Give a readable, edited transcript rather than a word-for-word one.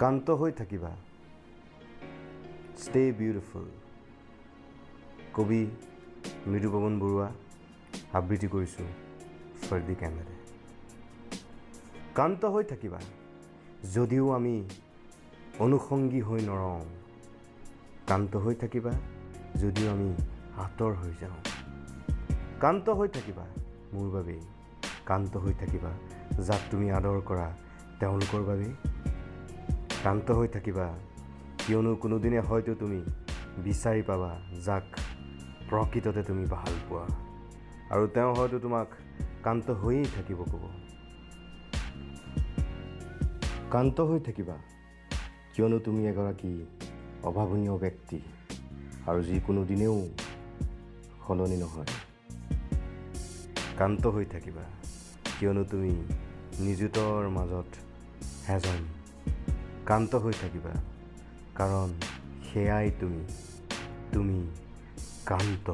কান্ত হৈ থাকিবা stay beautiful কবি মৃদুপৱন বৰুৱা আবৃত্তি কৰিছোঁ ফৰ্দি কেমেৰে কান্ত হৈ থাকিবা যদিও আমি অনুসংগী হৈ নৰওঁ কান্ত হৈ থাকিবা যদিও আমি আঁতৰ হৈ যাওঁ কান্ত হৈ থাকিবা মোৰ বাবেই কান্ত হৈ থাকিবা যাক তুমি আদৰ কৰা তেওঁলোকৰ বাবেই কান্ত হৈ থাকিবা কিয়নো কোনোদিনে হয়তো তুমি বিচাৰি পাবা যাক প্ৰকৃততে তুমি ভাল পোৱা আৰু তেওঁ হয়তো তোমাক কান্ত হৈয়ে থাকিব ক'ব কান্ত হৈ থাকিবা কিয়নো তুমি এগৰাকী অভাৱনীয় ব্যক্তি আৰু যিকোনো দিনেও সলনি নহয় কান্ত হৈ থাকিবা কিয়নো তুমি নিযুতৰ মাজত এজন কান্ত হৈ থাকিবা কাৰণ সেয়াই তুমি কান্ত